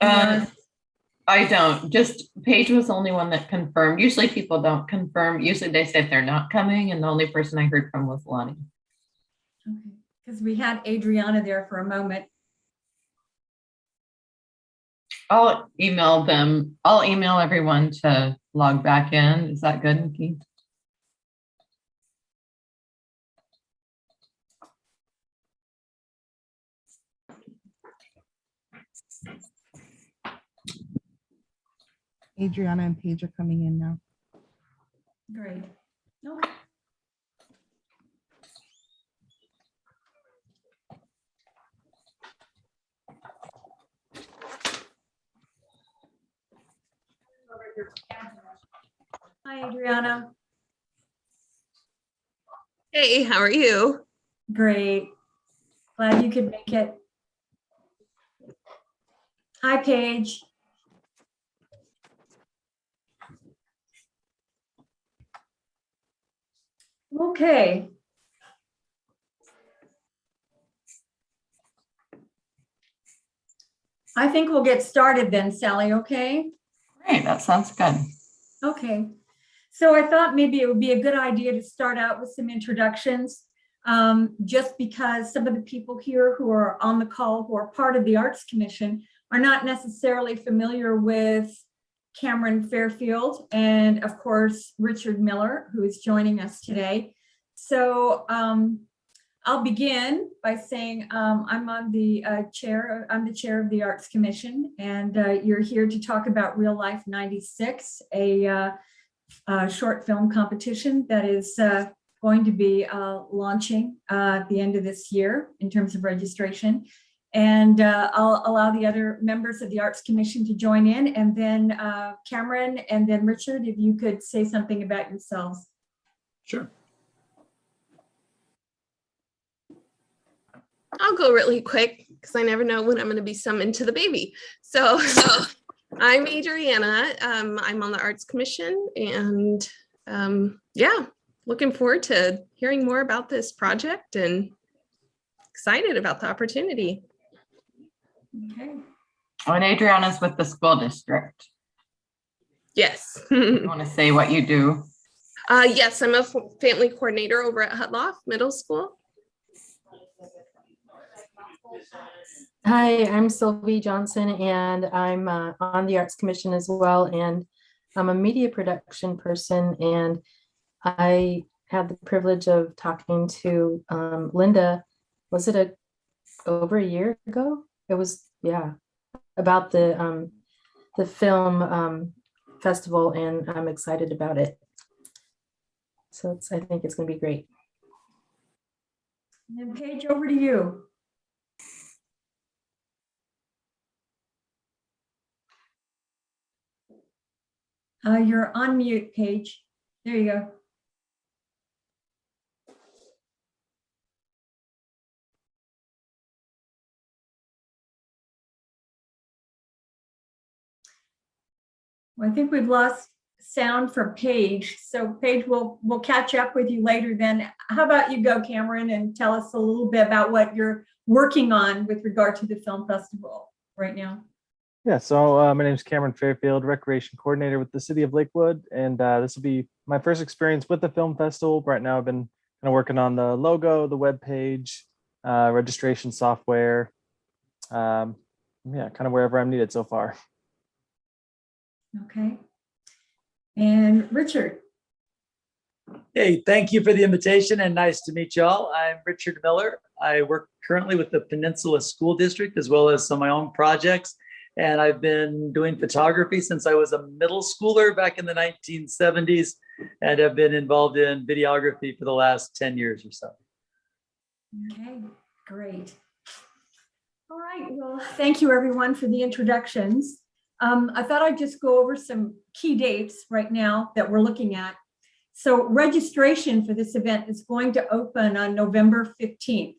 Uh, I don't. Just Paige was the only one that confirmed. Usually people don't confirm. Usually they say if they're not coming, and the only person I heard from was Lonnie. Okay, because we had Adriana there for a moment. I'll email them. I'll email everyone to log back in. Is that good, Nikki? Adriana and Paige are coming in now. Great. Okay. Hi, Adriana. Hey, how are you? Great. Glad you could make it. Hi, Paige. Okay. I think we'll get started then, Sally, okay? Great, that sounds good. Okay. So I thought maybe it would be a good idea to start out with some introductions, just because some of the people here who are on the call, who are part of the Arts Commission, are not necessarily familiar with Cameron Fairfield and, of course, Richard Miller, who is joining us today. So I'll begin by saying I'm the chair of the Arts Commission, and you're here to talk about Real Life 96, a short film competition that is going to be launching at the end of this year in terms of registration. And I'll allow the other members of the Arts Commission to join in, and then Cameron and then Richard, if you could say something about yourselves. Sure. I'll go really quick because I never know when I'm going to be summoned to the baby. So I'm Adriana. I'm on the Arts Commission, and yeah, looking forward to hearing more about this project and excited about the opportunity. Okay. And Adriana's with the school district. Yes. You want to say what you do? Yes, I'm a family coordinator over at Hutloff Middle School. Hi, I'm Sylvie Johnson, and I'm on the Arts Commission as well, and I'm a media production person, and I had the privilege of talking to Linda, was it over a year ago? It was, yeah, about the film festival, and I'm excited about it. So I think it's going to be great. And then Paige, over to you. You're on mute, Paige. There you go. Well, I think we've lost sound for Paige. So Paige, we'll catch up with you later then. How about you go, Cameron, and tell us a little bit about what you're working on with regard to the film festival right now. Yeah, so my name is Cameron Fairfield, Recreation Coordinator with the City of Lakewood, and this will be my first experience with the film festival. Right now, I've been kind of working on the logo, the web page, registration software, yeah, kind of wherever I'm needed so far. Okay. And Richard. Hey, thank you for the invitation and nice to meet y'all. I'm Richard Miller. I work currently with the Peninsula School District as well as some of my own projects. And I've been doing photography since I was a middle schooler back in the 1970s, and have been involved in videography for the last 10 years or so. Okay, great. All right, well, thank you everyone for the introductions. I thought I'd just go over some key dates right now that we're looking at. So registration for this event is going to open on November 15th.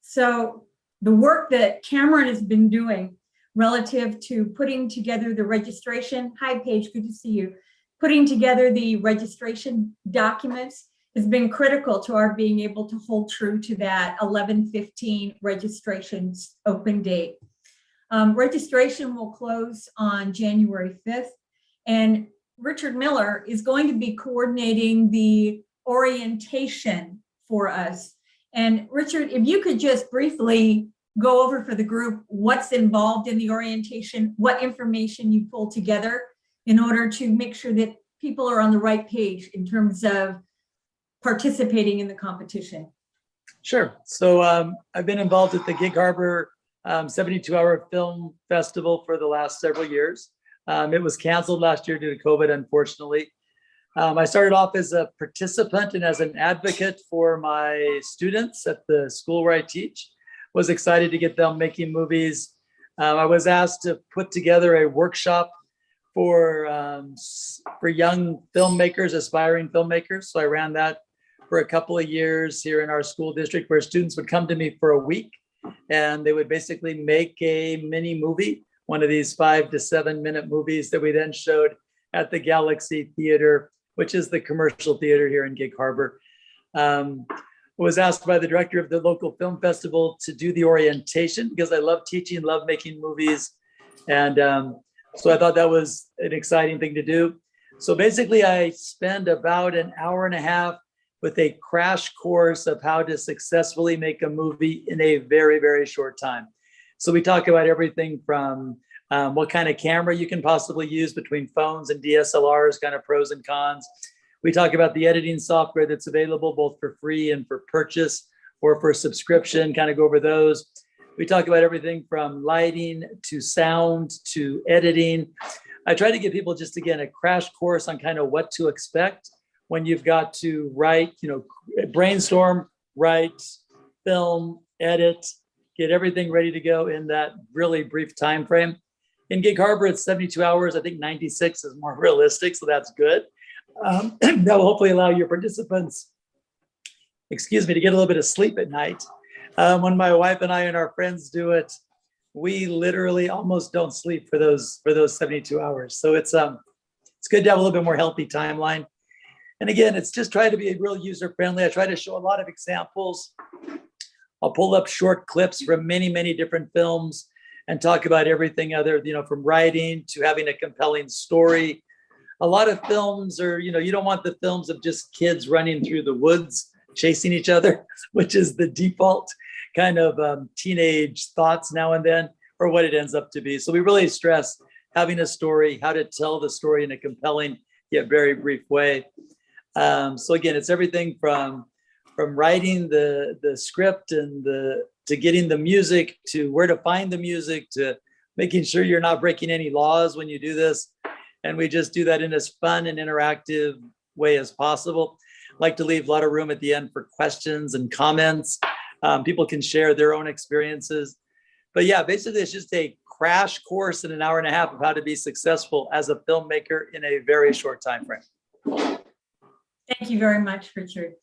So the work that Cameron has been doing relative to putting together the registration. Hi, Paige, good to see you. Putting together the registration documents has been critical to our being able to hold true to that 11/15 registrations open date. Registration will close on January 5th. And Richard Miller is going to be coordinating the orientation for us. And Richard, if you could just briefly go over for the group what's involved in the orientation, what information you pull together in order to make sure that people are on the right page in terms of participating in the competition. Sure. So I've been involved with the Gig Harbor 72-hour film festival for the last several years. It was canceled last year due to COVID, unfortunately. I started off as a participant and as an advocate for my students at the school where I teach. Was excited to get them making movies. I was asked to put together a workshop for young filmmakers, aspiring filmmakers. So I ran that for a couple of years here in our school district, where students would come to me for a week and they would basically make a mini movie, one of these 5 to 7 minute movies that we then showed at the Galaxy Theater, which is the commercial theater here in Gig Harbor. Was asked by the director of the local film festival to do the orientation because I love teaching, love making movies. And so I thought that was an exciting thing to do. So basically I spend about an hour and a half with a crash course of how to successfully make a movie in a very, very short time. So we talk about everything from what kind of camera you can possibly use between phones and DSLRs, kind of pros and cons. We talk about the editing software that's available both for free and for purchase or for subscription, kind of go over those. We talk about everything from lighting to sound to editing. I try to give people just, again, a crash course on kind of what to expect when you've got to write, brainstorm, write, film, edit, get everything ready to go in that really brief time frame. In Gig Harbor, it's 72 hours. I think 96 is more realistic, so that's good. That will hopefully allow your participants, to get a little bit of sleep at night. When my wife and I and our friends do it, we literally almost don't sleep for those 72 hours. So it's good to have a little bit more healthy timeline. And again, it's just try to be real user friendly. I try to show a lot of examples. I'll pull up short clips from many, many different films and talk about everything other, from writing to having a compelling story. A lot of films are, you don't want the films of just kids running through the woods, chasing each other, which is the default kind of teenage thoughts now and then, or what it ends up to be. So we really stress having a story, how to tell the story in a compelling yet very brief way. So again, it's everything from writing the script and to getting the music, to where to find the music, to making sure you're not breaking any laws when you do this. And we just do that in as fun and interactive way as possible. Like to leave a lot of room at the end for questions and comments. People can share their own experiences. But yeah, basically it's just a crash course in an hour and a half of how to be successful as a filmmaker in a very short time frame. Thank you very much, Richard.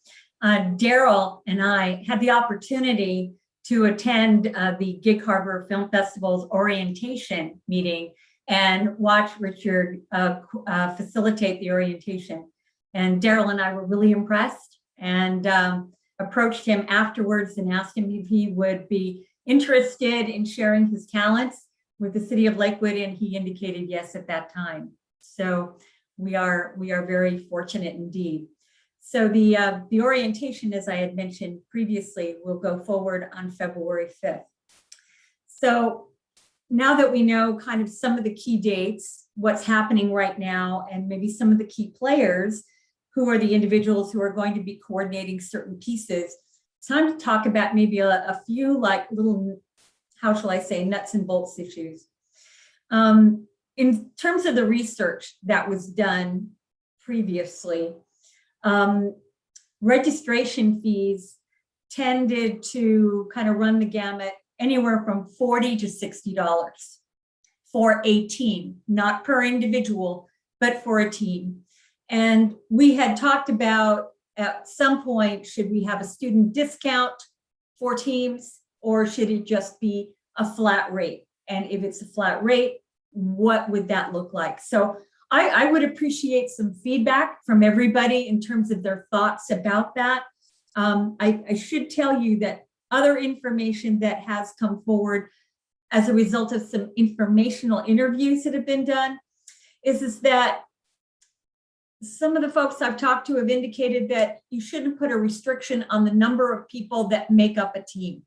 Daryl and I had the opportunity to attend the Gig Harbor Film Festival's orientation meeting and watch Richard facilitate the orientation. And Daryl and I were really impressed and approached him afterwards and asked him if he would be interested in sharing his talents with the city of Lakewood, and he indicated yes at that time. So we are very fortunate indeed. So the orientation, as I had mentioned previously, will go forward on February 5th. So now that we know kind of some of the key dates, what's happening right now, and maybe some of the key players, who are the individuals who are going to be coordinating certain pieces, it's time to talk about maybe a few like little, how shall I say, nuts and bolts issues. In terms of the research that was done previously, registration fees tended to kind of run the gamut anywhere from $40 to $60 for a team, not per individual, but for a team. And we had talked about at some point, should we have a student discount for teams, or should it just be a flat rate? And if it's a flat rate, what would that look like? So I would appreciate some feedback from everybody in terms of their thoughts about that. I should tell you that other information that has come forward as a result of some informational interviews that have been done, is that some of the folks I've talked to have indicated that you shouldn't put a restriction on the number of people that make up a team.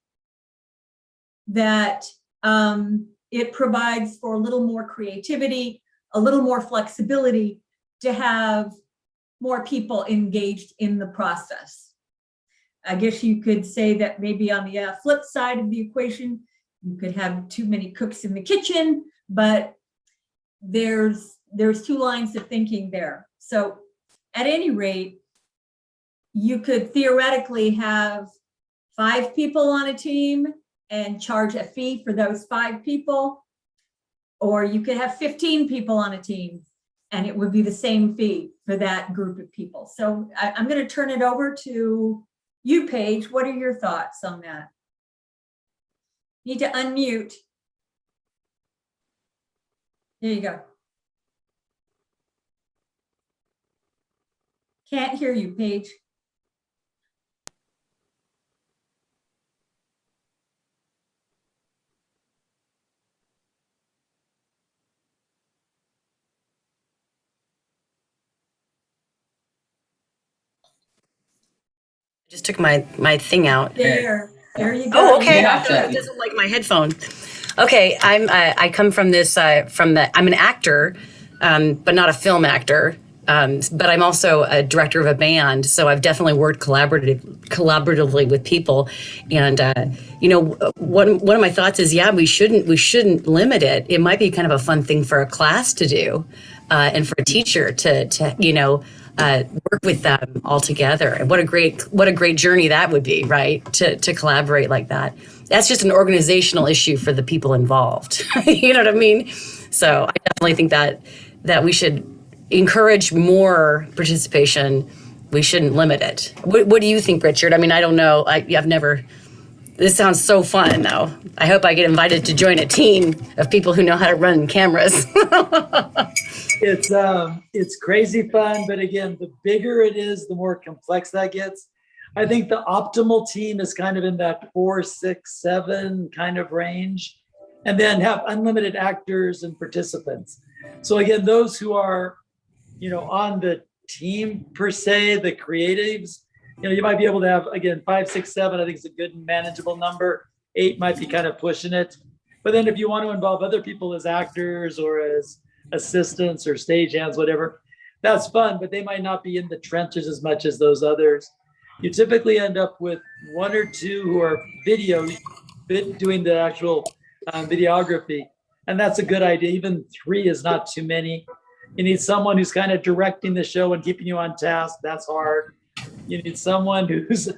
That it provides for a little more creativity, a little more flexibility to have more people engaged in the process. I guess you could say that maybe on the flip side of the equation, you could have too many cooks in the kitchen, but there's two lines of thinking there. So at any rate, you could theoretically have 5 people on a team and charge a fee for those 5 people, or you could have 15 people on a team and it would be the same fee for that group of people. So I'm going to turn it over to you, Paige. What are your thoughts on that? Need to unmute. There you go. Can't hear you, Paige. Just took my thing out. There you go. Oh, okay. Gotcha. It doesn't like my headphone. Okay, I come from this I'm an actor, but not a film actor. But I'm also a director of a band, so I've definitely worked collaboratively with people. And one of my thoughts is, we shouldn't limit it. It might be kind of a fun thing for a class to do, and for a teacher to work with them all together. And what a great journey that would be, right? To collaborate like that. That's just an organizational issue for the people involved. You know what I mean? So I definitely think that we should encourage more participation. We shouldn't limit it. What do you think, Richard? I mean, I don't know. I've never. This sounds so fun, though. I hope I get invited to join a team of people who know how to run cameras. It's crazy fun, but again, the bigger it is, the more complex that gets. I think the optimal team is kind of in that 4, 6, 7 kind of range, and then have unlimited actors and participants. So again, those who are, on the team per se, the creatives, you might be able to have, again, 5, 6, 7, I think is a good and manageable number. 8 might be kind of pushing it. But then if you want to involve other people as actors or as assistants or stagehands, whatever, that's fun, but they might not be in the trenches as much as those others. You typically end up with 1 or 2 who are doing the actual videography. And that's a good idea. Even 3 is not too many. You need someone who's kind of directing the show and keeping you on task. That's hard. You need someone who's it's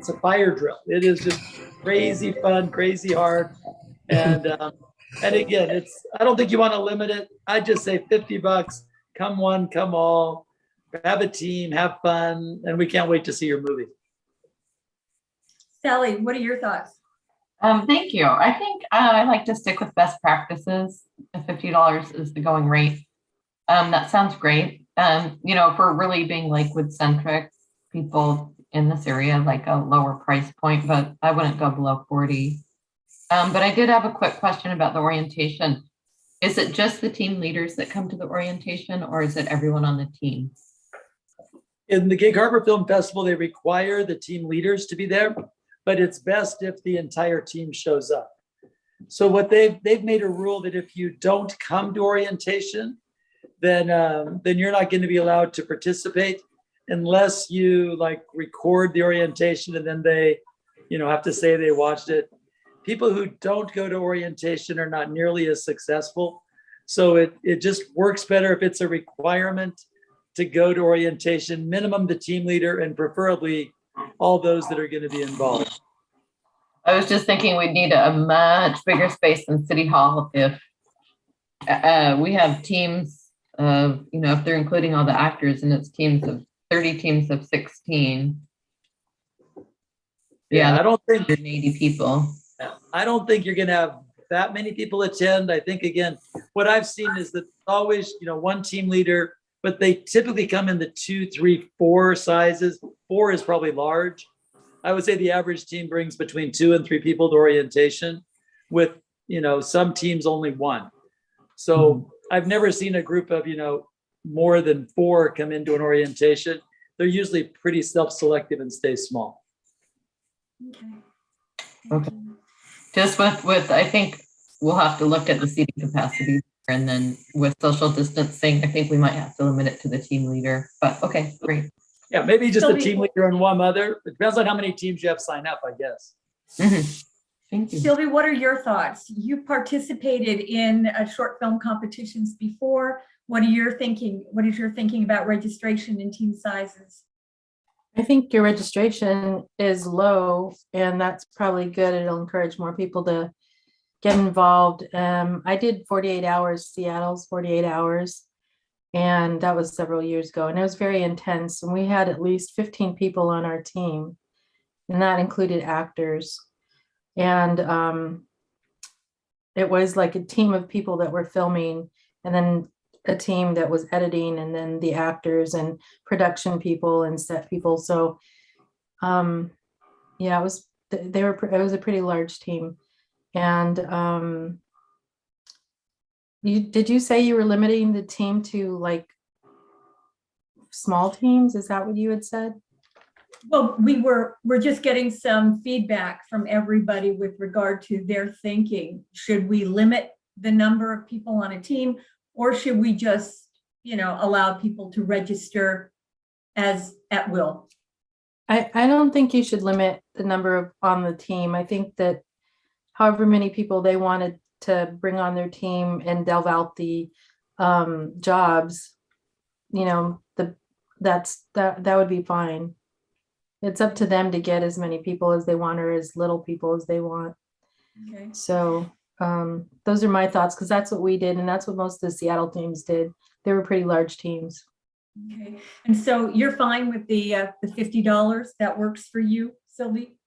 a fire drill. It is just crazy fun, crazy hard. And again, I don't think you want to limit it. I just say $50, come one, come all, have a team, have fun, and we can't wait to see your movie. Sally, what are your thoughts? Thank you. I think I like to stick with best practices. $50 is the going rate. That sounds great. If we're really being Lakewood centric, people in this area like a lower price point, but I wouldn't go below 40. But I did have a quick question about the orientation. Is it just the team leaders that come to the orientation, or is it everyone on the team? In the Gig Harbor Film Festival, they require the team leaders to be there, but it's best if the entire team shows up. So what they've made a rule that if you don't come to orientation, then you're not going to be allowed to participate unless you record the orientation and then they, have to say they watched it. People who don't go to orientation are not nearly as successful. So it just works better if it's a requirement to go to orientation, minimum the team leader, and preferably all those that are going to be involved. I was just thinking we'd need a much bigger space than City Hall if we have teams of, if they're including all the actors, and it's teams of 30 teams of 16. Yeah, I don't think 80 people. I don't think you're going to have that many people attend. I think, again, what I've seen is that always, one team leader, but they typically come in the 2, 3, 4 sizes. 4 is probably large. I would say the average team brings between 2 and 3 people to orientation with, some teams only 1. So I've never seen a group of, more than 4 come into an orientation. They're usually pretty self-selective and stay small. Okay. Okay. Just with, I think we'll have to look at the seating capacity, and then with social distancing, I think we might have to limit it to the team leader, but okay, great. Yeah, maybe just a Sylvie- team leader and 1 other. It depends on how many teams you have sign up, I guess. Mhm. Thank you. Sylvie, what are your thoughts? You participated in short film competitions before. What are your thinking? What is your thinking about registration and team sizes? I think your registration is low, and that's probably good. It'll encourage more people to get involved. I did 48 hours, Seattle's 48 hours, and that was several years ago, and it was very intense. And we had at least 15 people on our team, and that included actors. And it was like a team of people that were filming, and then a team that was editing, and then the actors and production people and set people. So yeah, it was a pretty large team. And did you say you were limiting the team to like small teams? Is that what you had said? Well, we're just getting some feedback from everybody with regard to their thinking. Should we limit the number of people on a team, or should we just, allow people to register as at will? I don't think you should limit the number of on the team. I think that however many people they wanted to bring on their team and delve out the jobs, that would be fine. It's up to them to get as many people as they want, or as little people as they want. Okay. So those are my thoughts, because that's what we did, and that's what most of the Seattle teams did. They were pretty large teams. Okay. And so you're fine with the $50? That works for you, Sylvie?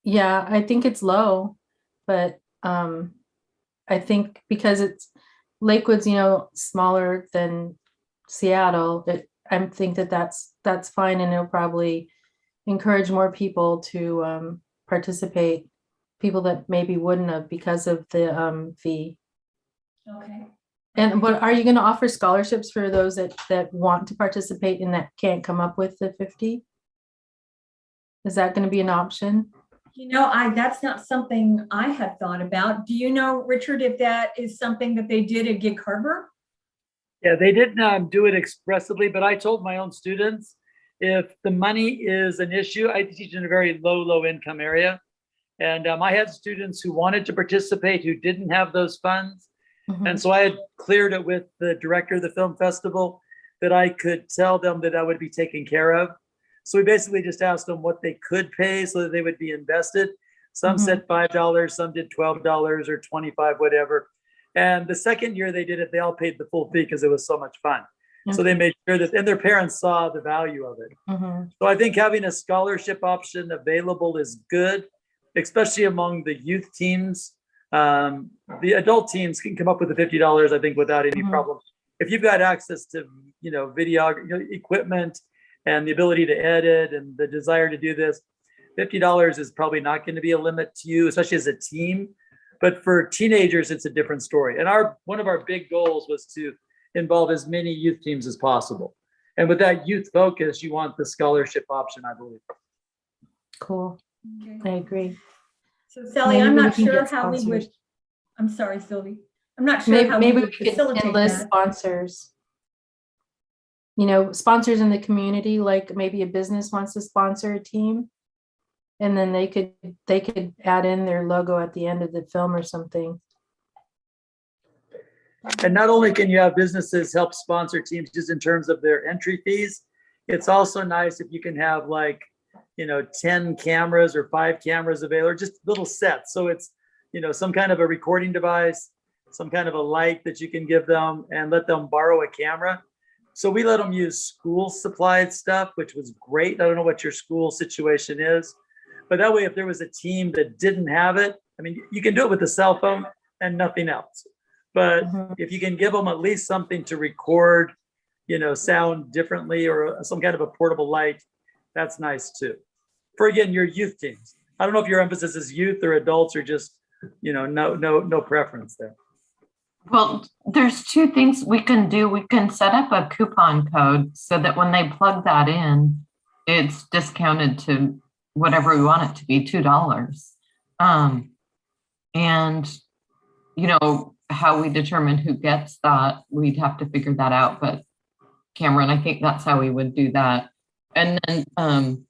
Yeah, I think it's low, but I think because it's Lakewood's, smaller than Seattle, I think that's fine, and it'll probably encourage more people to participate, people that maybe wouldn't have because of the fee. Okay. And what are you going to offer scholarships for those that want to participate and that can't come up with the 50? Is that going to be an option? That's not something I had thought about. Do you know, Richard, if that is something that they did at Gig Harbor? Yeah, they didn't do it expressively, but I told my own students, if the money is an issue, I teach in a very low income area. And I had students who wanted to participate who didn't have those funds. And so I had cleared it with the director of the film festival that I could tell them that would be taken care of. So we basically just asked them what they could pay so that they would be invested. Some said $5, some did $12 or $25, whatever. And the second year they did it, they all paid the full fee because it was so much fun. So they made sure that, and their parents saw the value of it. So I think having a scholarship option available is good, especially among the youth teams. The adult teams can come up with the $50, I think, without any problem. If you've got access to, video equipment and the ability to edit and the desire to do this, $50 is probably not going to be a limit to you, especially as a team. But for teenagers, it's a different story. And one of our big goals was to involve as many youth teams as possible. And with that youth focus, you want the scholarship option, I believe. Cool. Okay. I agree. So Sally, Maybe I'm we not can sure get how we would, sponsors. I'm sorry, Sylvie. I'm not sure how we Maybe we would could facilitate enlist that. sponsors. Sponsors in the community, like maybe a business wants to sponsor a team, and then they could add in their logo at the end of the film or something. And not only can you have businesses help sponsor teams just in terms of their entry fees, it's also nice if you can have 10 cameras or 5 cameras available, just little sets. So it's, some kind of a recording device, some kind of a light that you can give them and let them borrow a camera. So we let them use school supplied stuff, which was great. I don't know what your school situation is, but that way, if there was a team that didn't have it, you can do it with a cell phone and nothing else. But if you can give them at least something to record, sound differently, or some kind of a portable light, that's nice too. for again, your youth teams. I don't know if your emphasis is youth or adults or just, no preference there. Well, there's two things we can do. We can set up a coupon code so that when they plug that in, it's discounted to whatever we want it to be, $2. And how we determine who gets that, we'd have to figure that out. But Cameron, I think that's how we would do that. And then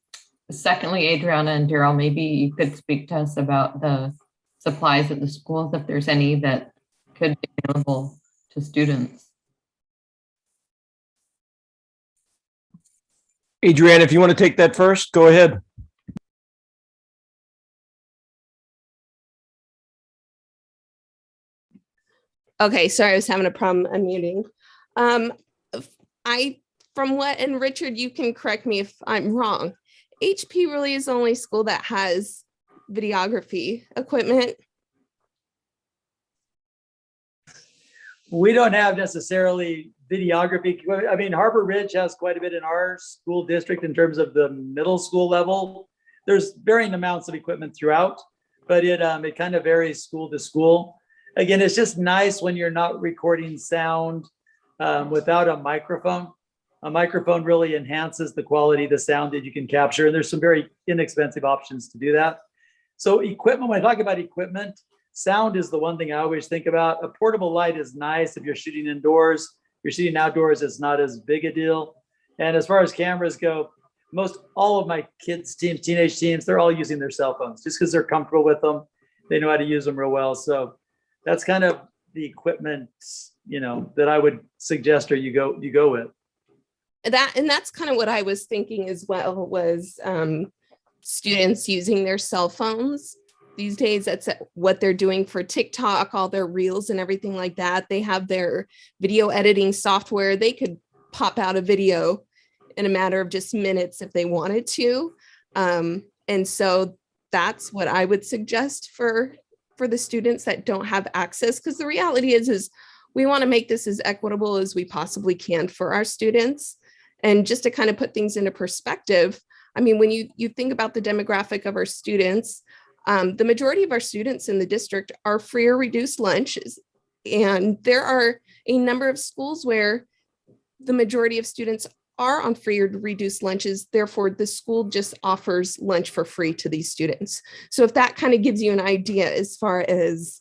secondly, Adriana and Daryl, maybe you could speak to us about the supplies at the schools, if there's any that could be available to students. Adrienne, if you want to take that first, go ahead. Okay, sorry, I was having a problem unmuting. From what, and Richard, you can correct me if I'm wrong, HP really is the only school that has videography equipment. We don't have necessarily videography. I mean, Harbor Ridge has quite a bit in our school district in terms of the middle school level. There's varying amounts of equipment throughout, but it kind of varies school to school. Again, it's just nice when you're not recording sound without a microphone. A microphone really enhances the quality of the sound that you can capture. And there's some very inexpensive options to do that. So equipment, when I talk about equipment, sound is the one thing I always think about. A portable light is nice if you're shooting indoors. If you're shooting outdoors, it's not as big a deal. And as far as cameras go, most all of my kids' teams, teenage teams, they're all using their cell phones just because they're comfortable with them. They know how to use them real well. So that's kind of the equipment, that I would suggest or you go with. That's kind of what I was thinking as well, was students using their cell phones. These days, that's what they're doing for TikTok, all their reels and everything like that. They have their video editing software. They could pop out a video in a matter of just minutes if they wanted to. And so that's what I would suggest for the students that don't have access, because the reality is we want to make this as equitable as we possibly can for our students. And just to kind of put things into perspective, I mean, when you think about the demographic of our students, the majority of our students in the district are free or reduced lunches. And there are a number of schools where the majority of students are on free or reduced lunches. Therefore, the school just offers lunch for free to these students. So if that kind of gives you an idea as far as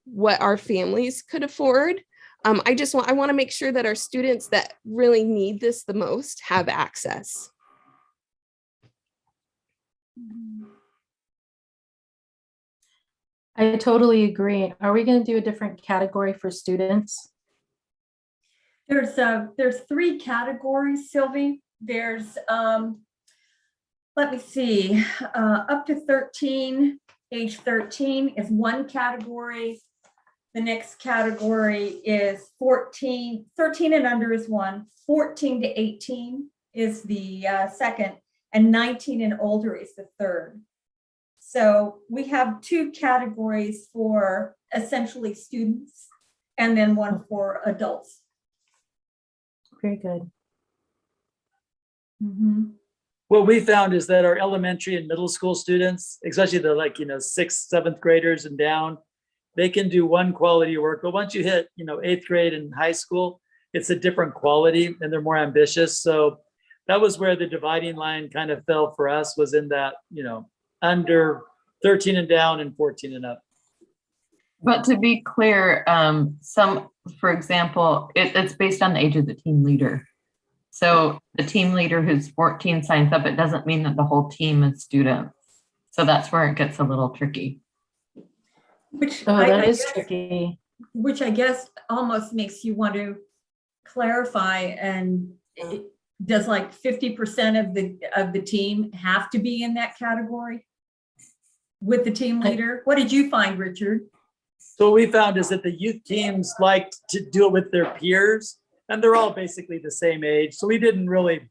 what our families could afford, I want to make sure that our students that really need this the most have access. I totally agree. Are we going to do a different category for students? There's 3 categories, Sylvie. There's, let me see, up to 13, age 13 is one category. The next category is 13 and under is one, 14 to 18 is the second, and 19 and older is the third. So we have 2 categories for essentially students and then one for adults. Very good. Mm-hmm. What we found is that our elementary and middle school students, especially the 6th, 7th graders and down, they can do one quality work. But once you hit, 8th grade and high school, it's a different quality and they're more ambitious. So that was where the dividing line kind of fell for us, was in that, under 13 and down and 14 and up. But to be clear, for example, it's based on the age of the team leader. So the team leader who's 14 signs up, it doesn't mean that the whole team is students. So that's where it gets a little tricky. That is tricky. Which I guess almost makes you want to clarify, and does 50% of the team have to be in that category with the team leader? What did you find, Richard? So what we found is that the youth teams liked to do it with their peers, and they're all basically the same age. So we didn't really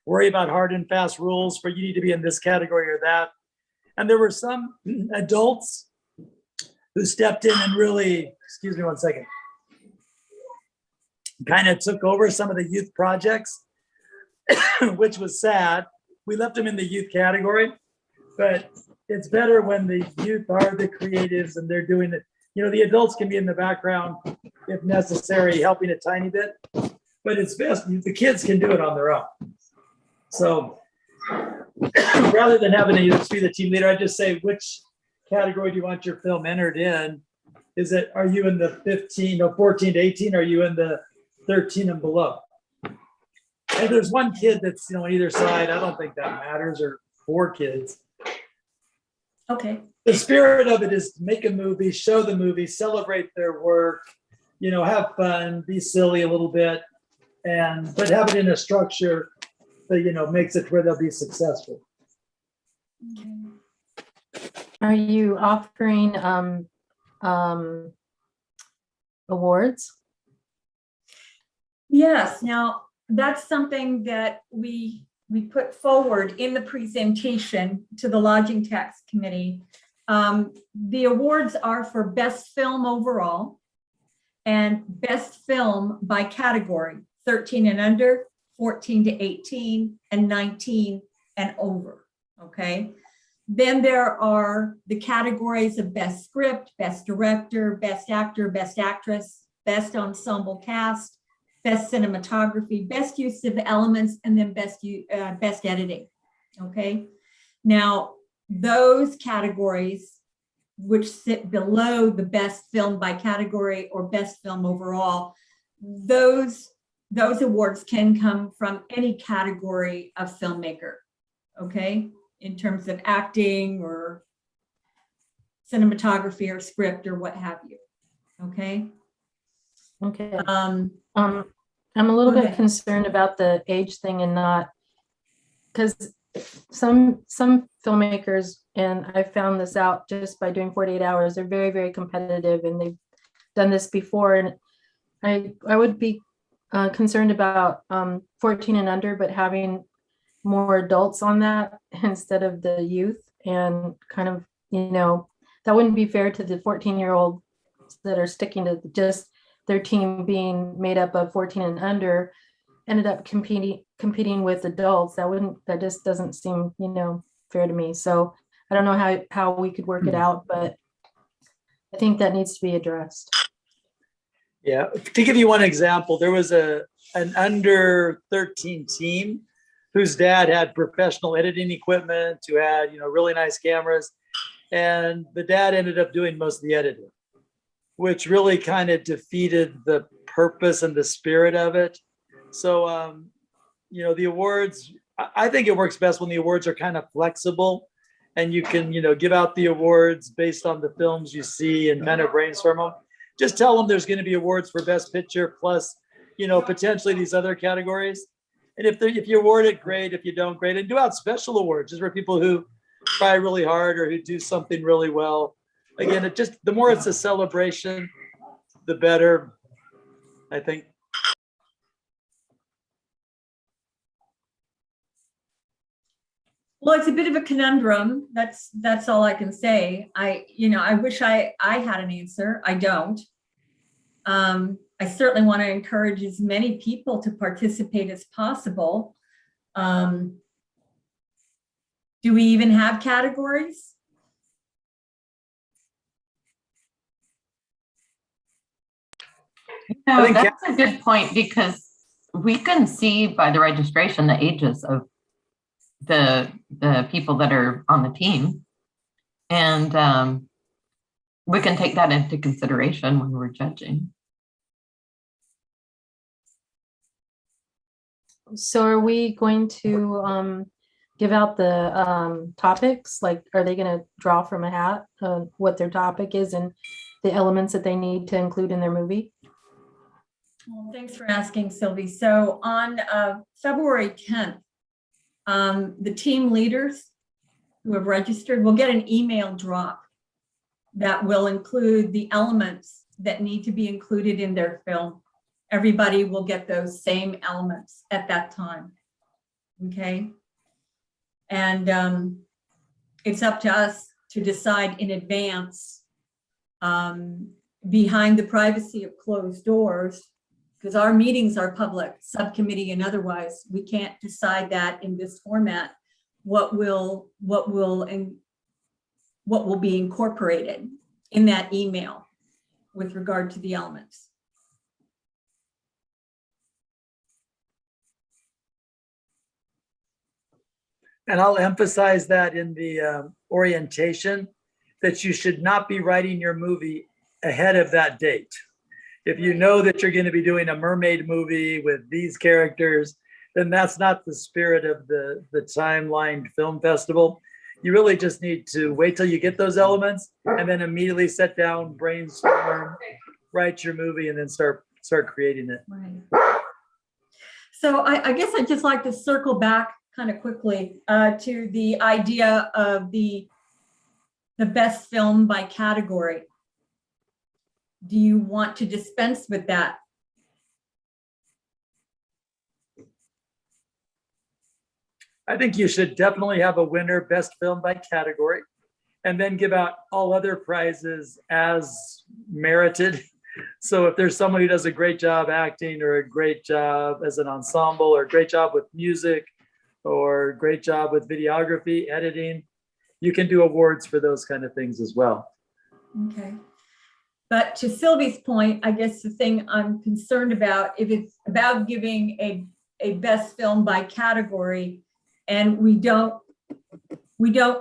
worry about hard and fast rules for you need to be in this category or that. And there were some adults who stepped in and really, excuse me one second, kind of took over some of the youth projects, which was sad. we left them in the youth category, but it's better when the youth are the creatives and they're doing it. You know, the adults can be in the background if necessary, helping a tiny bit, but it's best, the kids can do it on their own. So rather than having to just be the team leader, I just say, which category do you want your film entered in? Is it, are you in the 14 to 18? Are you in the 13 and below? If there's one kid that's, you know, on either side, I don't think that matters, or 4 kids. Okay. The spirit of it is to make a movie, show the movie, celebrate their work, you know, have fun, be silly a little bit, but have it in a structure that, you know, makes it where they'll be successful. Are you offering awards? Yes, now that's something that we put forward in the presentation to the Lodging Tax Committee. The awards are for best film overall and best film by category, 13 and under, 14 to 18, and 19 and over, okay? Then there are the categories of best script, best director, best actor, best actress, best ensemble cast, best cinematography, best use of elements, and then best editing, okay? Now, those categories which sit below the best film by category or best film overall, those awards can come from any category of filmmaker, okay? In terms of acting or cinematography or script or what have you, okay? Okay. I'm a little bit concerned about the age thing, and not, because some filmmakers, and I found this out just by doing 48 hours, they're very, very competitive, and they've done this before. And I would be concerned about 14 and under, but having more adults on that instead of the youth, and kind of, you know, that wouldn't be fair to the 14-year-olds that are sticking to just their team being made up of 14 and under, ended up competing with adults. That just doesn't seem, you know, fair to me. So I don't know how we could work it out, but I think that needs to be addressed. Yeah, to give you one example, there was an under 13 team whose dad had professional editing equipment, who had, you know, really nice cameras, and the dad ended up doing most of the editing, which really kind of defeated the purpose and the spirit of it. So, you know, the awards, I think it works best when the awards are kind of flexible, and you can, you know, give out the awards based on the films you see and kind of brainstorm them. Just tell them there's going to be awards for best picture plus, you know, potentially these other categories. And if you award it, great. If you don't, great. And do out special awards, just for people who try really hard or who do something really well. Again, the more it's a celebration, the better, I think. Well, it's a bit of a conundrum. That's all I can say. I wish I had an answer. I don't. I certainly want to encourage as many people to participate as possible. Do we even have categories? No, that's a good point, because we can see by the registration the ages of the people that are on the team, and we can take that into consideration when we're judging. So are we going to give out the topics? Like, are they going to draw from a hat what their topic is and the elements that they need to include in their movie? Well, thanks for asking, Sylvie. So on February 10th, the team leaders who have registered will get an email drop that will include the elements that need to be included in their film. Everybody will get those same elements at that time, okay? And it's up to us to decide in advance, behind the privacy of closed doors, because our meetings are public, subcommittee and otherwise. We can't decide that in this format. what will be incorporated in that email with regard to the elements. And I'll emphasize that in the orientation, that you should not be writing your movie ahead of that date. If you know that you're going to be doing a mermaid movie with these characters, then that's not the spirit of the timelined film festival. You really just need to wait till you get those elements and then immediately sit down, brainstorm, write your movie, and then start creating it. Right. So I guess I'd just like to circle back kind of quickly to the idea of the best film by category. Do you want to dispense with that? I think you should definitely have a winner, best film by category, and then give out all other prizes as merited. So if there's someone who does a great job acting, or a great job as an ensemble, or a great job with music, or a great job with videography, editing, you can do awards for those kind of things as well. Okay. But to Sylvie's point, I guess the thing I'm concerned about, if it's about giving a best film by category, and we don't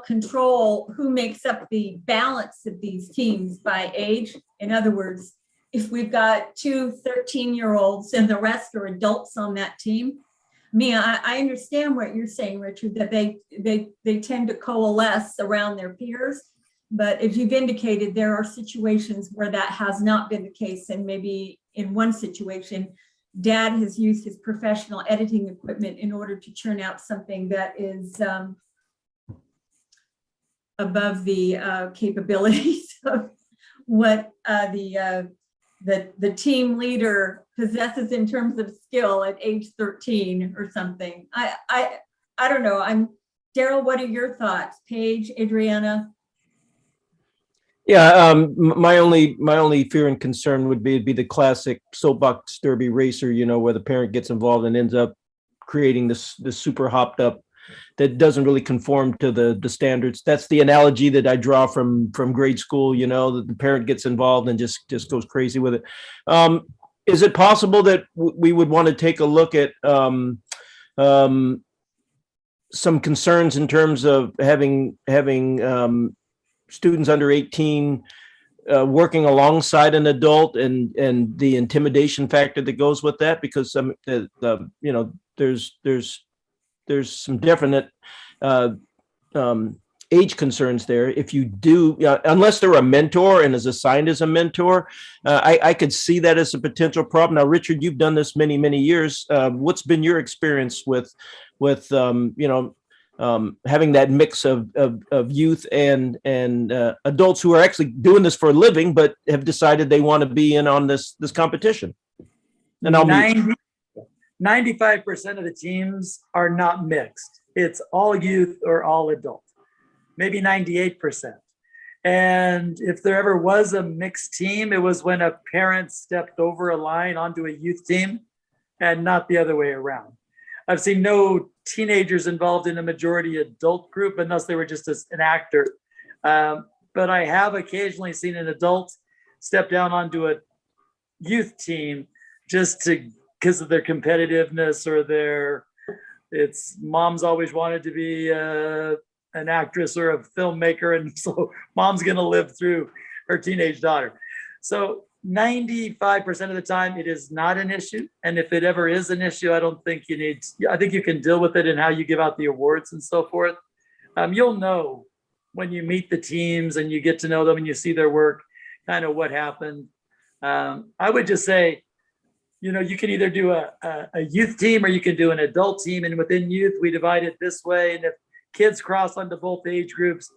control who makes up the balance of these teams by age. In other words, if we've got two 13-year-olds and the rest are adults on that team, I mean, I understand what you're saying, Richard, that they tend to coalesce around their peers. But as you've indicated, there are situations where that has not been the case. And maybe in one situation, Dad has used his professional editing equipment in order to churn out something that is above the capabilities of what the team leader possesses in terms of skill at age 13 or something. I don't know. Daryl, what are your thoughts? Paige, Adriana? Yeah, my only fear and concern would be the classic soapbox derby racer, where the parent gets involved and ends up creating this super hopped up that doesn't really conform to the standards. That's the analogy that I draw from grade school, that the parent gets involved and just goes crazy with it. Is it possible that we would want to take a look at some concerns in terms of having students under 18 working alongside an adult, and the intimidation factor that goes with that? Because there's some definite age concerns there. If you do, unless they're a mentor and is assigned as a mentor, I could see that as a potential problem. Now, Richard, you've done this many years. What's been your experience with having that mix of youth and adults who are actually doing this for a living, but have decided they want to be in on this competition? And 95% of the teams are not mixed. It's all youth or all adult, maybe 98%. And if there ever was a mixed team, it was when a parent stepped over a line onto a youth team and not the other way around. I've seen no teenagers involved in a majority adult group unless they were just an actor. But I have occasionally seen an adult step down onto a youth team just because of their competitiveness, or it's mom's always wanted to be an actress or a filmmaker, and so mom's going to live through her teenage daughter. So 95% of the time it is not an issue, and if it ever is an issue, I think you can deal with it in how you give out the awards and so forth. You'll know when you meet the teams and you get to know them and you see their work, kind of what happened. I would just say, you can either do a youth team or you can do an adult team, and within youth we divide it this way, and if kids cross onto both age groups,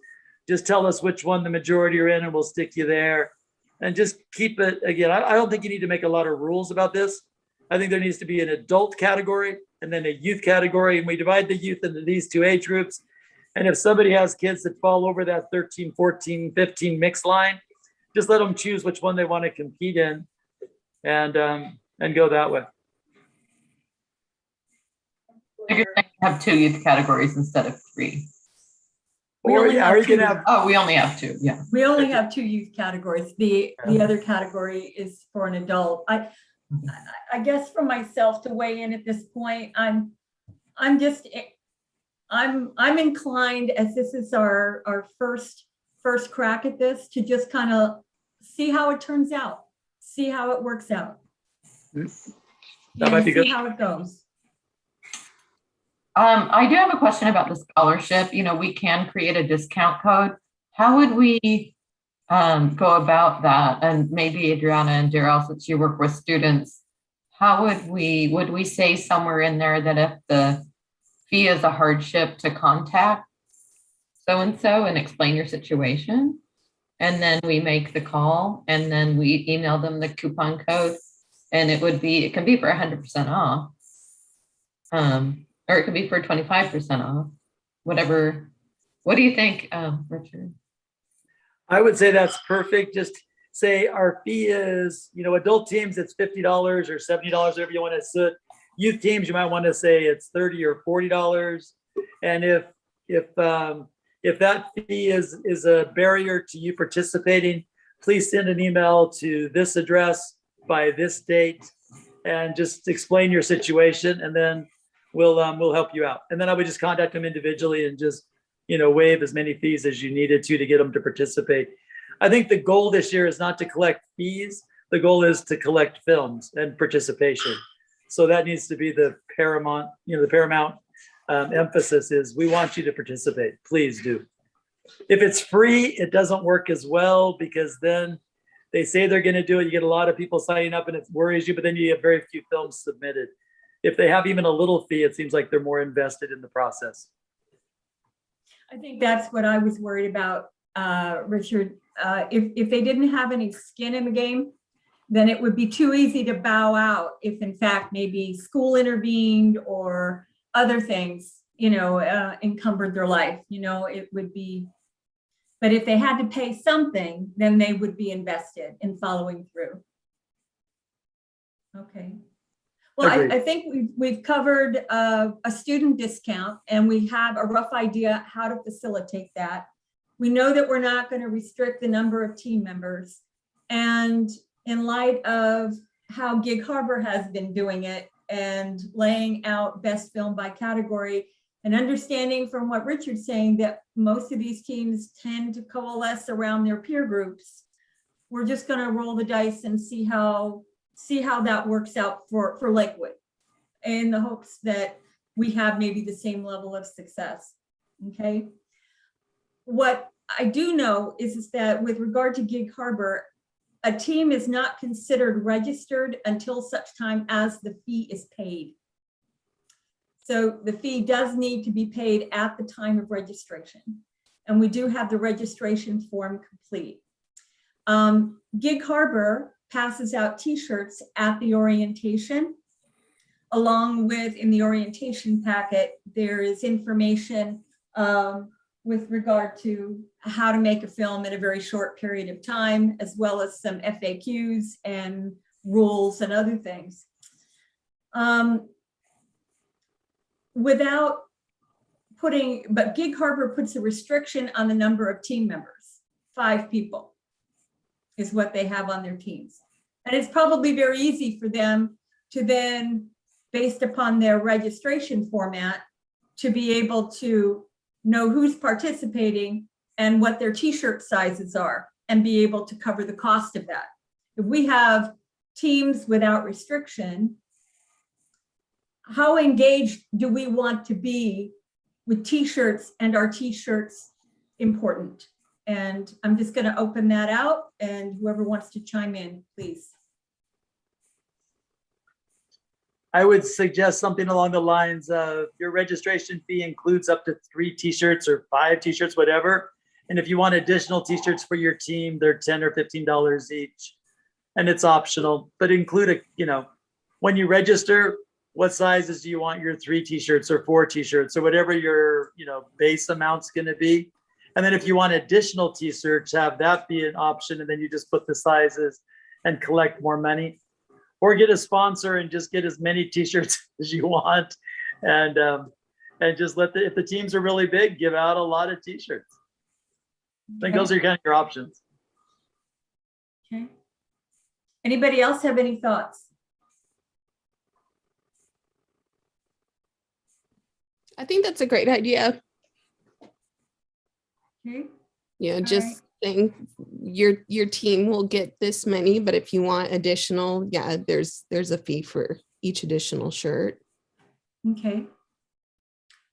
just tell us which one the majority are in and we'll stick you there. And just keep it, again, I don't think you need to make a lot of rules about this. I think there needs to be an adult category and then a youth category, and we divide the youth into these two age groups. And if somebody has kids that fall over that 13, 14, 15 mix line, just let them choose which one they want to compete in, and go that way. have 2 youth categories instead of 3. We Or only yeah, have or you can two. have, Oh, we only have 2, yeah. We only have 2 youth categories. The other category is for an adult. I guess for myself to weigh in at this point, I'm inclined, as this is our first crack at this, to just kind of see how it turns out, see how it works out. That might be See good. how it goes. I do have a question about the scholarship. You know, we can create a discount code. How would we go about that? And maybe Adriana and Daryl, since you work with students, how would we say somewhere in there that if the fee is a hardship, to contact so-and-so and explain your situation? And then we make the call and then we email them the coupon code, and it can be for 100% off. Or it could be for 25% off, whatever. What do you think, Richard? I would say that's perfect. Just say our fee is, adult teams, it's $50 or $70, whatever you want to sit. Youth teams, you might want to say it's $30 or $40. And if that fee is a barrier to you participating, please send an email to this address by this date and just explain your situation, and then we'll help you out. And then I would just contact them individually and just, waive as many fees as you needed to get them to participate. I think the goal this year is not to collect fees. The goal is to collect films and participation. So that needs to be the paramount, emphasis is we want you to participate. Please do. If it's free, it doesn't work as well, because then they say they're going to do it. You get a lot of people signing up and it worries you, but then you have very few films submitted. If they have even a little fee, it seems like they're more invested in the process. I think that's what I was worried about, Richard. If they didn't have any skin in the game, then it would be too easy to bow out if in fact maybe school intervened or other things, encumbered their life. It would be, but if they had to pay something, then they would be invested in following through. Okay. Well, I think we've covered a student discount, and we have a rough idea how to facilitate that. We know that we're not going to restrict the number of team members. And in light of how Gig Harbor has been doing it and laying out best film by category, and understanding from what Richard's saying that most of these teams tend to coalesce around their peer groups, we're just going to roll the dice and see how that works out for Lakewood, in the hopes that we have maybe the same level of success. Okay. What I do know is that with regard to Gig Harbor, a team is not considered registered until such time as the fee is paid. So the fee does need to be paid at the time of registration. And we do have the registration form complete. Gig Harbor passes out t-shirts at the orientation. Along with, in the orientation packet, there is information with regard to how to make a film in a very short period of time, as well as some FAQs and rules and other things. But Gig Harbor puts a restriction on the number of team members. 5 people is what they have on their teams. And it's probably very easy for them to then, based upon their registration format, to be able to know who's participating and what their t-shirt sizes are, and be able to cover the cost of that. If we have teams without restriction, how engaged do we want to be with t-shirts, and are t-shirts important? And I'm just going to open that out, and whoever wants to chime in, please. I would suggest something along the lines of your registration fee includes up to 3 t-shirts or 5 t-shirts, whatever. And if you want additional t-shirts for your team, they're $10 or $15 each. And it's optional, but include when you register, what sizes do you want your 3 t-shirts or 4 t-shirts or whatever your, base amount's going to be. And then if you want additional t-shirts, have that be an option. And then you just put the sizes and collect more money. Or get a sponsor and just get as many t-shirts as you want, and and just if the teams are really big, give out a lot of t-shirts. I think those are kind of your options. Okay. Anybody else have any thoughts? I think that's a great idea. Okay. Yeah, All just saying your team will get this many, but if you want additional, yeah, there's a fee for each additional shirt. Okay.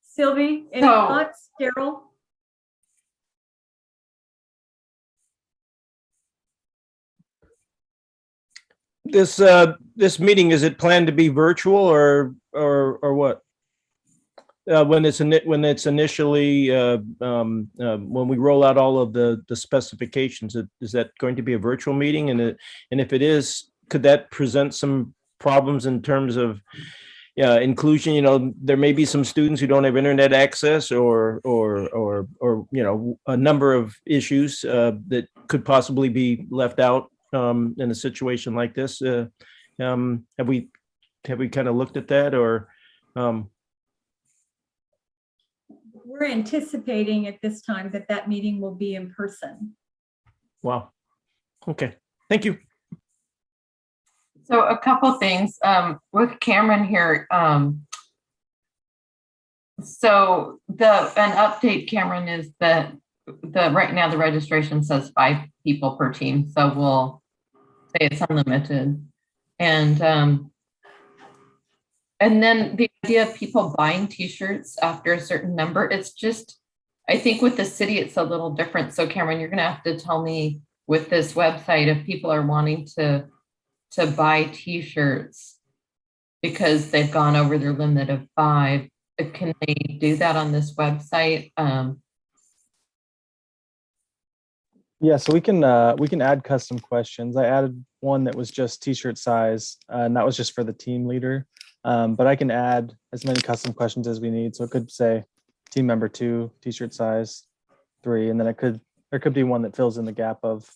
Sylvie, any So- thoughts? Daryl? This meeting, is it planned to be virtual or what? When it's initially when we roll out all of the specifications, is that going to be a virtual meeting? And if it is, could that present some problems in terms of inclusion? You know, there may be some students who don't have internet access, or you know, a number of issues that could possibly be left out in a situation like this. Have we kind of looked at that, or? We're anticipating at this time that meeting will be in person. Wow. Okay. Thank you. So a couple things with Cameron here. So an update, Cameron, is that right now the registration says 5 people per team. So we'll say it's unlimited. And then the idea of people buying t-shirts after a certain number, it's just, I think with the city, it's a little different. So Cameron, you're gonna have to tell me with this website, if people are wanting to buy t-shirts because they've gone over their limit of 5, can they do that on this website? Yeah, so we can add custom questions. I added one that was just t-shirt size, and that was just for the team leader. But I can add as many custom questions as we need. So it could say team member 2, t-shirt size 3, and then there could be one that fills in the gap of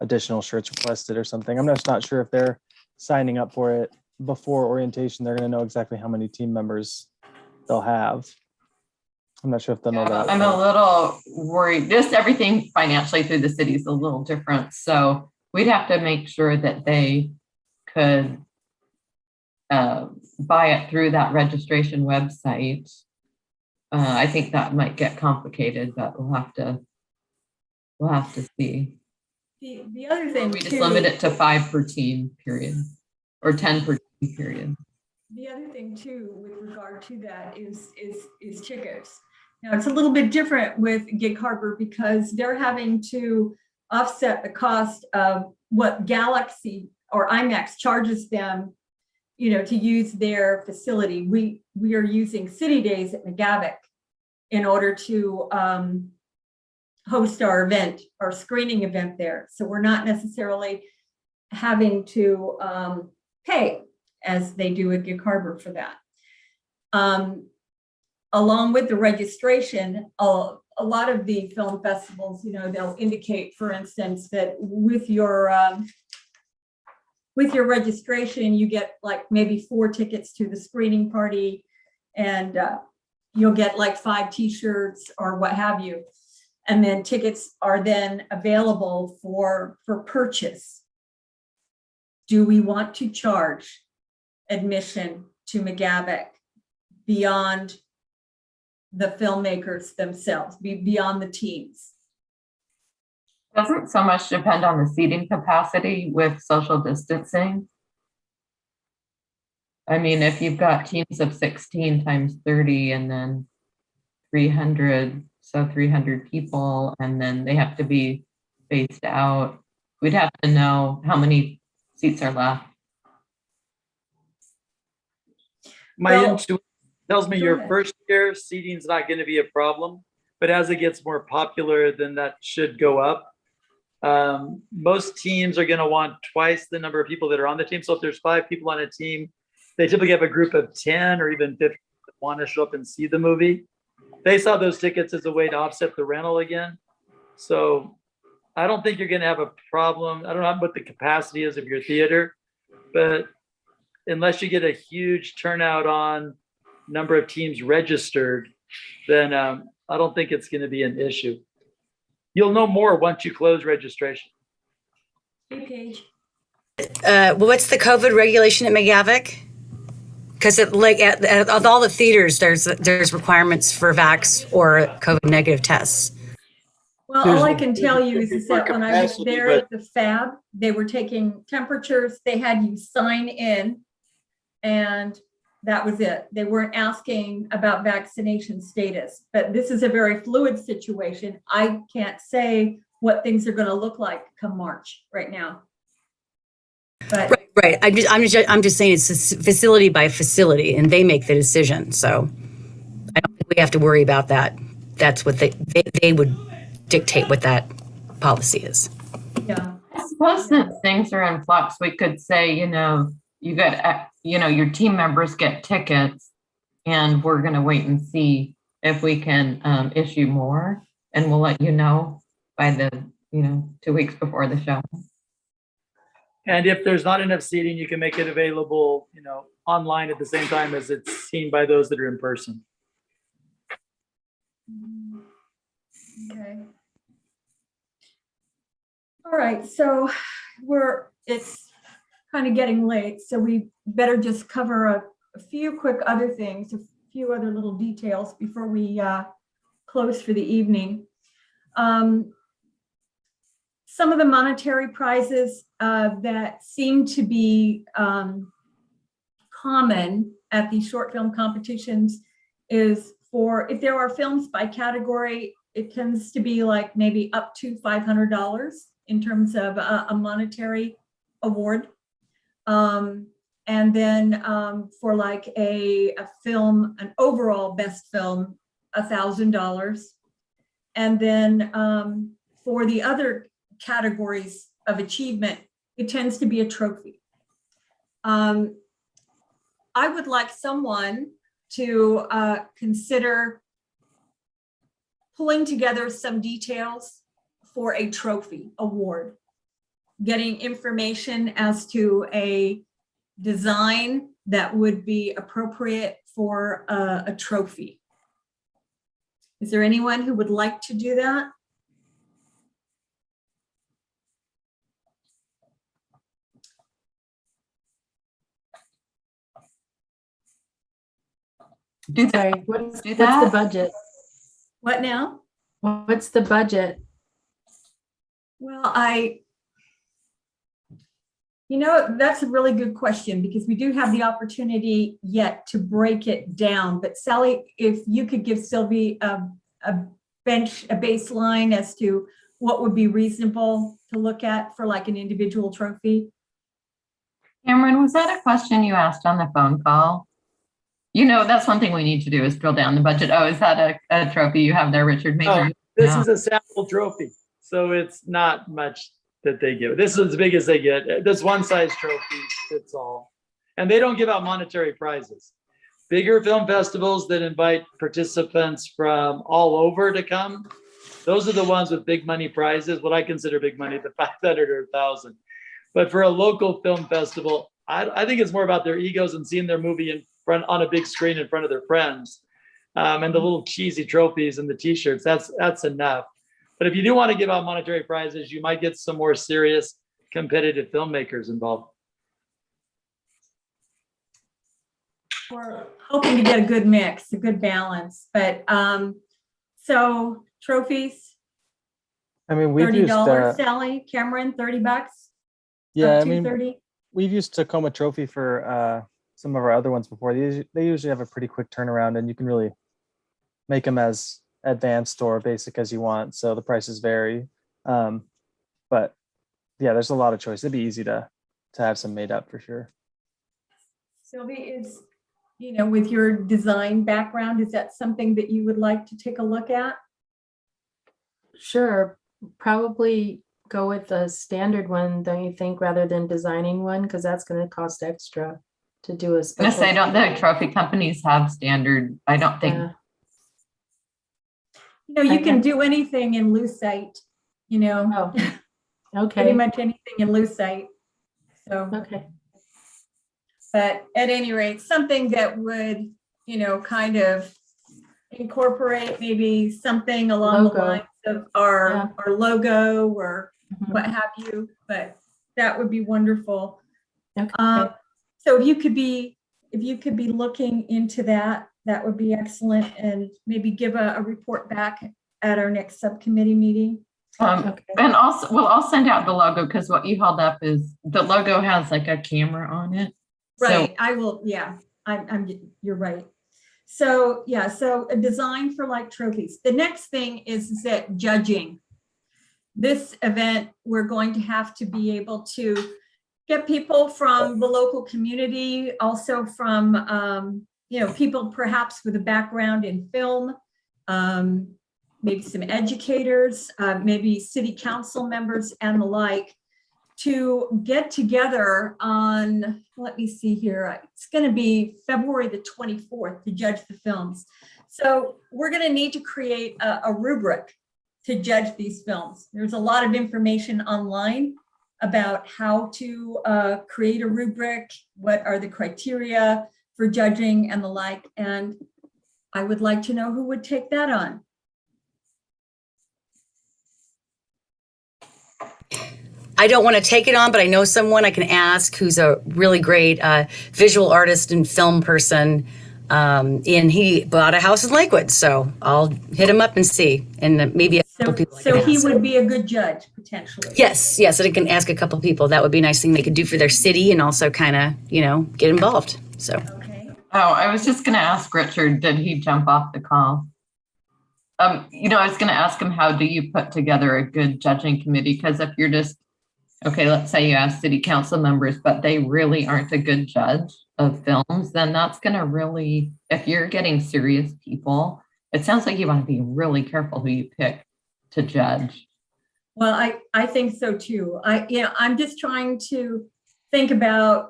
additional shirts requested or something. I'm just not sure if they're signing up for it before orientation. They're going to know exactly how many team members they'll have. I'm not sure if they'll know that. I'm a little worried. Just everything financially through the city is a little different. So we'd have to make sure that they could buy it through that registration website. I think that might get complicated, but we'll have to see. The other thing We just too, limit it to 5 per team, period, or 10 per team, period. the other thing too, with regard to that is tickets. Now it's a little bit different with Gig Harbor because they're having to offset the cost of what Galaxy or IMAX charges them, you know, to use their facility. We are using City Days at McGavick in order to host our event, our screening event there. So we're not necessarily having to pay as they do at Gig Harbor for that. Along with the registration, a lot of the film festivals, you know, they'll indicate, for instance, that with your registration, you get like maybe 4 tickets to the screening party, and you'll get like 5 t-shirts or what have you. And then tickets are then available for purchase. Do we want to charge admission to McGavick beyond the filmmakers themselves, beyond the teams? Doesn't so much depend on the seating capacity with social distancing. I mean, if you've got teams of 16 times 30 and then 300, so 300 people, and then they have to be spaced out, we'd have to know how many seats are left. My Well, intuition tells me go your ahead. first year seating's not going to be a problem, but as it gets more popular, then that should go up. Most teams are going to want twice the number of people that are on the team. So if there's 5 people on a team, they typically have a group of 10 or even 50 that want to show up and see the movie. They saw those tickets as a way to offset the rental again. So I don't think you're going to have a problem. I don't know what the capacity is of your theater, but unless you get a huge turnout on number of teams registered, then I don't think it's going to be an issue. You'll know more once you close registration. Hey, Paige. Well, what's the COVID regulation at McGavick? Because at all the theaters, there's requirements for vax or COVID negative tests. Well, There's- all I can tell you is for that when I was capacity, there but- at the FAB, they were taking temperatures, they had you sign in, and that was it. They weren't asking about vaccination status, but this is a very fluid situation. I can't say what things are going to look like come March right now. But Right. I'm just saying it's facility by facility, and they make the decision. So I don't think we have to worry about that. That's what they would dictate what that policy is. yeah, I suppose since things are in flux, we could say, you got, your team members get tickets, and we're going to wait and see if we can issue more, and we'll let you know by the, 2 weeks before the show. And if there's not enough seating, you can make it available, online at the same time as it's seen by those that are in person. okay. All right, so it's kind of getting late, so we better just cover a few quick other things, a few other little details before we close for the evening. Some of the monetary prizes that seem to be common at these short film competitions is for, if there are films by category, it tends to be like maybe up to $500 in terms of a monetary award. And then for like a film, an overall best film, $1,000. And then for the other categories of achievement, it tends to be a trophy. I would like someone to consider pulling together some details for a trophy award, getting information as to a design that would be appropriate for a trophy. Is there anyone who would like to do that? Do that. Sorry, what's Do the that. budget? What now? What's the budget? Well, that's a really good question, because we do have the opportunity yet to break it down. But Sally, if you could give Sylvie a baseline as to what would be reasonable to look at for like an individual trophy. Cameron, was that a question you asked on the phone call? That's one thing we need to do is drill down the budget. Oh, is that a trophy you have there, Richard? Oh, Maybe. this is a sample trophy, so it's not much that they give. This is as big as they get. This one size trophy fits all. And they don't give out monetary prizes. Bigger film festivals that invite participants from all over to come, those are the ones with big money prizes, what I consider big money, the 500 or 1,000. But for a local film festival, I think it's more about their egos and seeing their movie in front on a big screen in front of their friends. And the little cheesy trophies and the t-shirts, that's enough. But if you do want to give out monetary prizes, you might get some more serious competitive filmmakers involved. We're hoping to get a good mix, a good balance. But so trophies, I mean, we've used, $30. Sally, Cameron, $30. yeah, Up I to mean, 30. we've used Tacoma Trophy for some of our other ones before. They usually have a pretty quick turnaround, and you can really make them as advanced or basic as you want. So the prices vary. But yeah, there's a lot of choice. It'd be easy to have some made up for sure. Sylvie, is, with your design background, is that something that you would like to take a look at? Sure, probably go with a standard one, don't you think, rather than designing one, because that's going to cost extra to do a special. Yes, I don't think trophy companies have standard. I don't think. Yeah. You can do anything in Lucite, Oh, pretty okay, much anything in Lucite. So, okay. but at any rate, something that would kind of incorporate maybe something along the Logo. lines of our logo or Mhm. what have you, but that would be wonderful. Okay. So if you could be looking into that, that would be excellent, and maybe give a report back at our next subcommittee meeting. Okay. And also, well, I'll send out the logo because what you held up is the logo has like a camera on it. Right, I will, yeah, you're right. So, yeah, so a design for like trophies. The next thing is that judging. This event, we're going to have to be able to get people from the local community, also from, people perhaps with a background in film, maybe some educators, maybe city council members and the like, to get together on, let me see here, it's going to be February the 24th to judge the films. So we're going to need to create a rubric to judge these films. There's a lot of information online about how to create a rubric, what are the criteria for judging and the like. And I would like to know who would take that on. I don't want to take it on, but I know someone I can ask who's a really great visual artist and film person. And he bought a house in Lakewood, so I'll hit him up and see, and maybe a couple people. I So can he ask. would be a good judge potentially. Yes, I can ask a couple people. That would be a nice thing they could do for their city, and also kind of get involved. So. Okay. Oh, I was just going to ask Richard, did he jump off the call? I was going to ask him, how do you put together a good judging committee? Because if you're just, okay, let's say you ask city council members, but they really aren't a good judge of films, then that's going to really, if you're getting serious people, it sounds like you want to be really careful who you pick to judge. Well, I think so too. I'm just trying to think about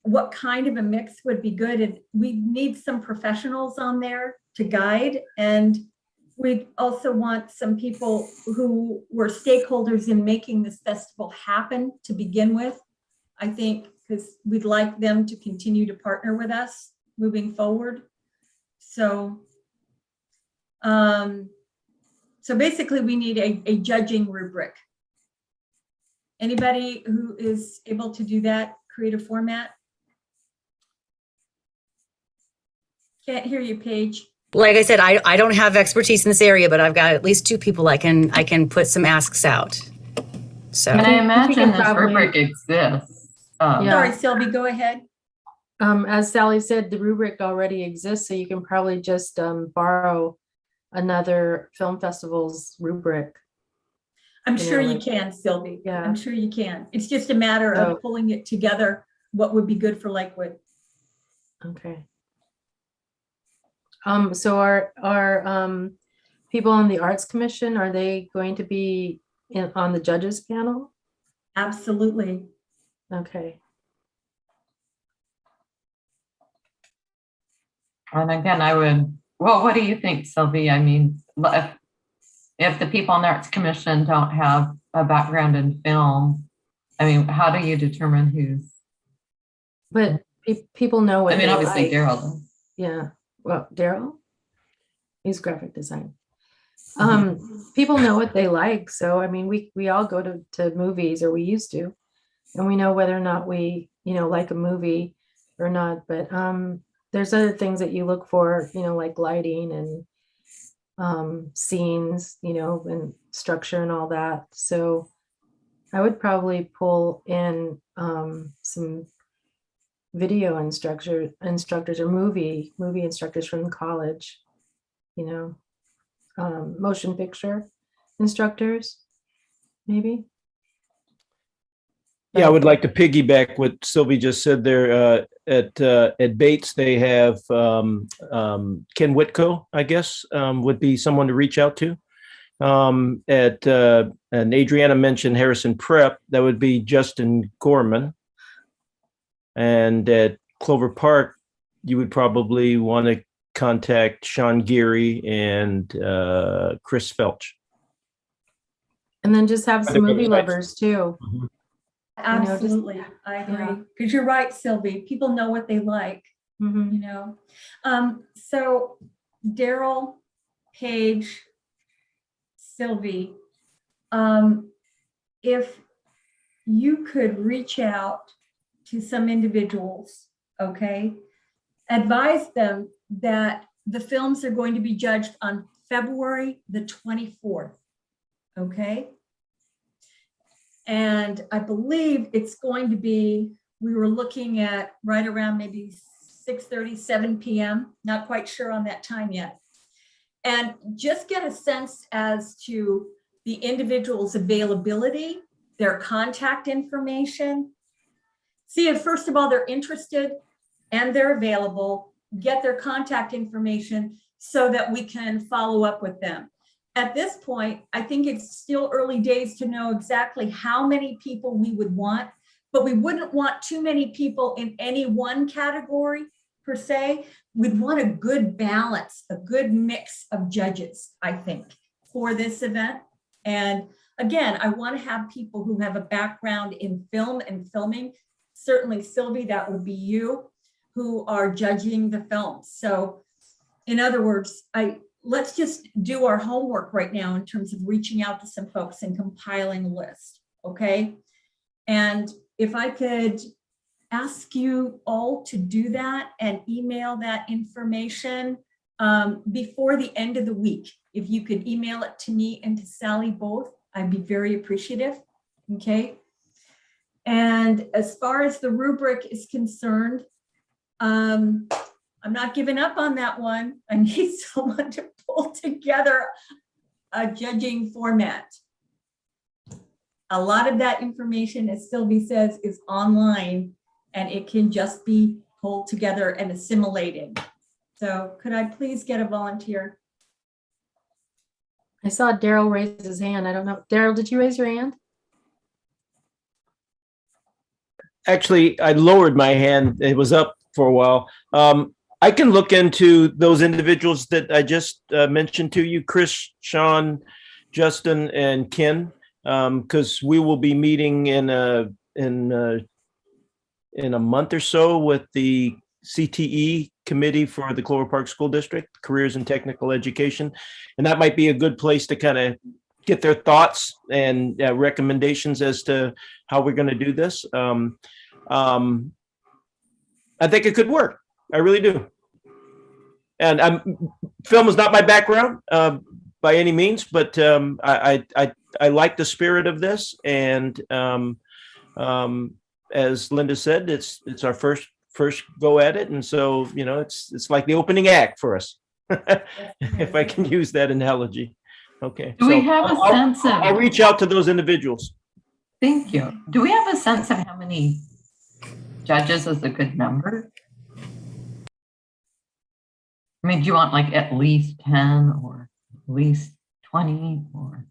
what kind of a mix would be good. And we need some professionals on there to guide. And we also want some people who were stakeholders in making this festival happen to begin with. I think because we'd like them to continue to partner with us moving forward. So, so basically we need a judging rubric. Anybody who is able to do that, create a format? Can't hear you, Paige. Like I said, I don't have expertise in this area, but I've got at least two people I can put some asks out. So. And I imagine this probably- rubric exists. Yeah. Sorry, Sylvie, go ahead. As Sally said, the rubric already exists, so you can probably just borrow another film festival's rubric. I'm You sure know, you like- can, Sylvie. Yeah. I'm sure you can. It's just a matter So- of pulling it together, what would be good for Lakewood. Okay. So our people on the Arts Commission, are they going to be on the judges panel? Absolutely. Okay. And again, what do you think, Sylvie? I mean, if the people on the Arts Commission don't have a background in film, I mean, how do you determine who's, But people know what I mean, they obviously like. Daryl does. Yeah. Well, Daryl, he's graphic design. People know what they like. So, I mean, we all go to movies, or we used to, and we know whether or not we, like a movie or not. But there's other things that you look for, like lighting and scenes, and structure and all that. So I would probably pull in some video instructors or movie instructors from the college, motion picture instructors, maybe. Yeah, I would like to piggyback what Sylvie just said there. At Bates, they have Ken Whitco, I guess, would be someone to reach out to. And Adriana mentioned Harrison Prep, that would be Justin Gorman. And at Clover Park, you would probably want to contact Sean Geary and Chris Felch. And then just have some movie lovers too. Absolutely. I agree. Because you're right, Sylvie. People know what they like. Mhm. you know. So Daryl, Paige, Sylvie, if you could reach out to some individuals, okay? Advise them that the films are going to be judged on February the 24th, okay? And I believe it's going to be, we were looking at right around maybe 6:30, 7 p.m. Not quite sure on that time yet. And just get a sense as to the individual's availability, their contact information. See if, first of all, they're interested and they're available. Get their contact information so that we can follow up with them. At this point, I think it's still early days to know exactly how many people we would want, but we wouldn't want too many people in any one category per se. We'd want a good balance, a good mix of judges, I think, for this event. And again, I want to have people who have a background in film and filming. Certainly, Sylvie, that would be you, who are judging the films. So in other words, let's just do our homework right now in terms of reaching out to some folks and compiling a list, okay? And if I could ask you all to do that and email that information before the end of the week. If you could email it to me and to Sally both, I'd be very appreciative, okay? And as far as the rubric is concerned, I'm not giving up on that one. I need someone to pull together a judging format. A lot of that information, as Sylvie says, is online and it can just be pulled together and assimilated. So could I please get a volunteer? I saw Daryl raise his hand. I don't know. Daryl, did you raise your hand? Actually, I lowered my hand. It was up for a while. I can look into those individuals that I just mentioned to you, Chris, Sean, Justin, and Ken, because we will be meeting in a month or so with the CTE committee for the Clover Park School District, Careers in Technical Education. And that might be a good place to kind of get their thoughts and recommendations as to how we're going to do this. I think it could work. I really do. And film is not my background by any means, but I like the spirit of this. And as Linda said, it's our first go at it, and so it's like the opening act for us, if I can use that analogy. Okay. Do we have a sense of? I'll reach out to those individuals. Thank you. Do we have a sense of how many judges is a good number? I mean, do you want like at least 10 or at least 20 or?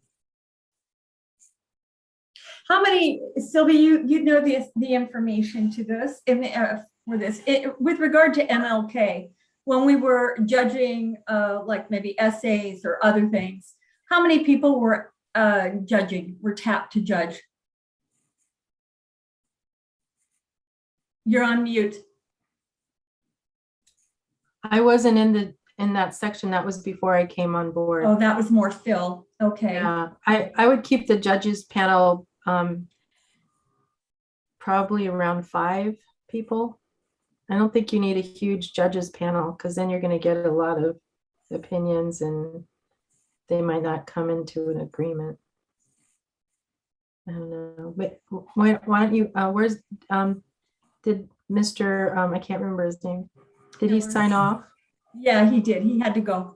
How many, Sylvie, you know the information to this for this with regard to MLK, when we were judging like maybe essays or other things, how many people were tapped to judge? You're on mute. I wasn't in that section. That was before I came on board. Oh, that was more Phil. Okay. Yeah, I would keep the judges panel probably around 5 people. I don't think you need a huge judges panel because then you're going to get a lot of opinions and they might not come into an agreement. I don't know, but why don't you, did Mr. I can't remember his name. Did he sign off? Yeah, he did. He had to go.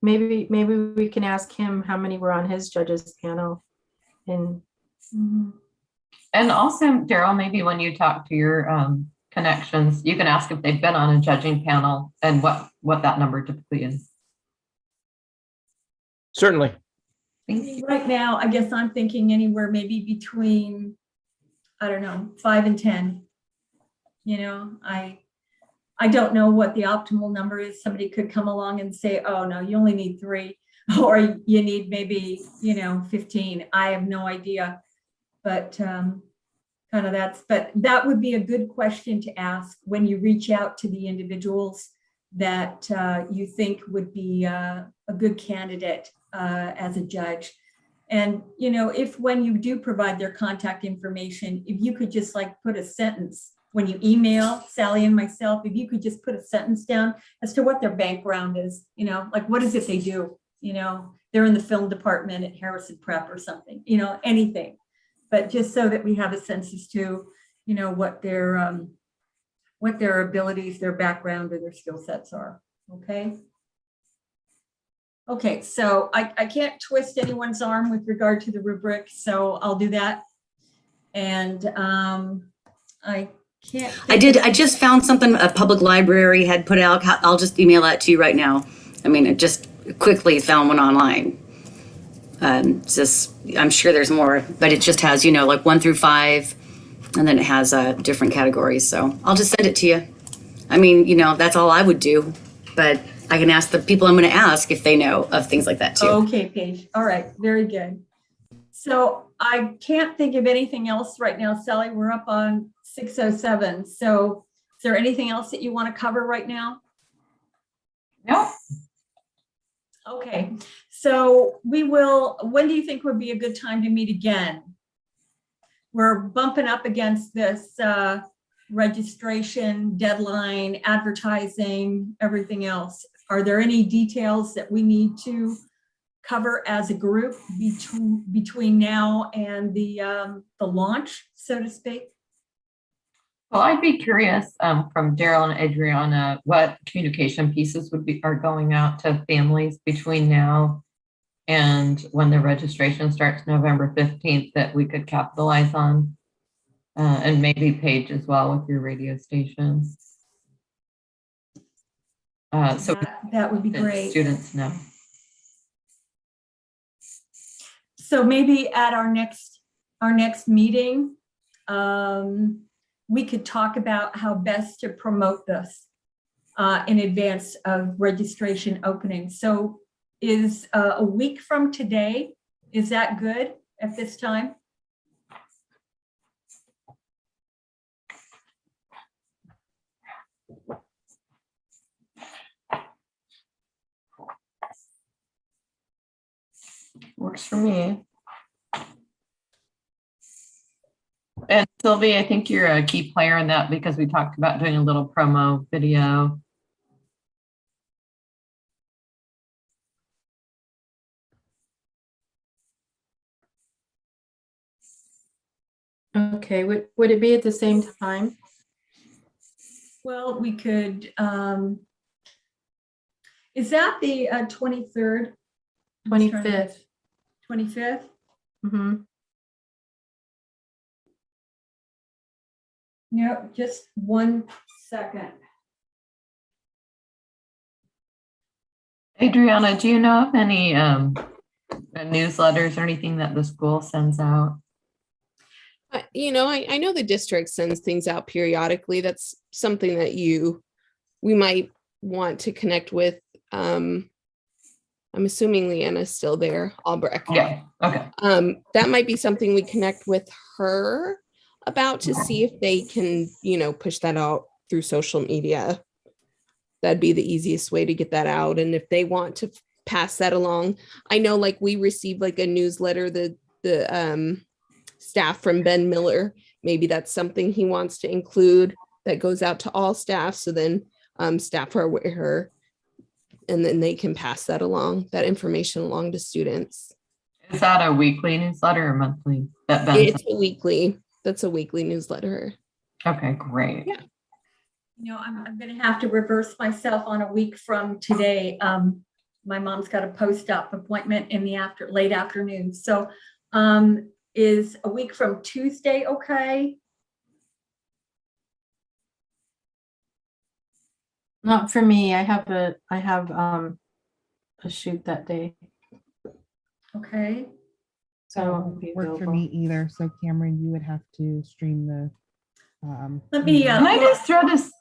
Maybe we can ask him how many were on his judges panel. And also, Daryl, maybe when you talk to your connections, you can ask if they've been on a judging panel and what that number typically is. Certainly. Thank you. Right now, I guess I'm thinking anywhere maybe between, I don't know, 5 and 10. You know, I don't know what the optimal number is. Somebody could come along and say, oh, no, you only need 3, or you need maybe, 15. I have no idea. But kind of but that would be a good question to ask when you reach out to the individuals that you think would be a good candidate as a judge. And, you know, if when you do provide their contact information, if you could just like put a sentence when you email Sally and myself, if you could just put a sentence down as to what their background is, you know, like what is it they do? You know, they're in the film department at Harrison Prep or something, you know, anything. But just so that we have a sense as to, you know, what their abilities, their background, or their skill sets are. Okay. Okay, so I can't twist anyone's arm with regard to the rubric, so I'll do that. And I can't. I just found something a public library had put out. I'll just email that to you right now. I mean, I just quickly found one online. I'm sure there's more, but it just has, you know, like 1 through 5, and then it has different categories. So I'll just send it to you. I mean, you know, that's all I would do, but I can ask the people I'm going to ask if they know of things like that too. Okay, Paige. All right, very good. So I can't think of anything else right now, Sally. We're up on 6:07. So is there anything else that you want to cover right now? No. Okay, so we will, when do you think would be a good time to meet again? We're bumping up against this registration deadline, advertising, everything else. Are there any details that we need to cover as a group between now and the launch, so to speak? Well, I'd be curious from Daryl and Adriana, what communication pieces are going out to families between now and when the registration starts November 15th that we could capitalize on, and maybe Paige as well with your radio station. So that would be great. Students know. So maybe at our next meeting, we could talk about how best to promote this in advance of registration opening. So is a week from today, is that good at this time? Works for me. And Sylvie, I think you're a key player in that because we talked about doing a little promo video. Okay, would it be at the same time? Well, we could, is that the 23rd? 25th. 25th? Mm-hmm. Yep, just 1 second. Adriana, do you know of any newsletters or anything that the school sends out? You know, I know the district sends things out periodically. That's something that we might want to connect with. I'm assuming Leanna's still there, Albrecht. Yeah, okay. That might be something we connect with her about to see if they can, you know, push that out through social media. That'd be the easiest way to get that out. And if they want to pass that along, I know like we received like a newsletter, the staff from Ben Miller, maybe that's something he wants to include that goes out to all staff. So then staff are aware, and then they can pass that information along to students. Is that a weekly newsletter or monthly? It's a weekly. That's a weekly newsletter. Okay, great. Yeah. You know, I'm going to have to reverse myself on a week from today. My mom's got a post-op appointment in the late afternoon. So is a week from Tuesday okay? Not for me. I have a shoot that day. Okay. So I That won't won't be work for available. me either. So Cameron, you would have to stream the. Let me. Can I just throw this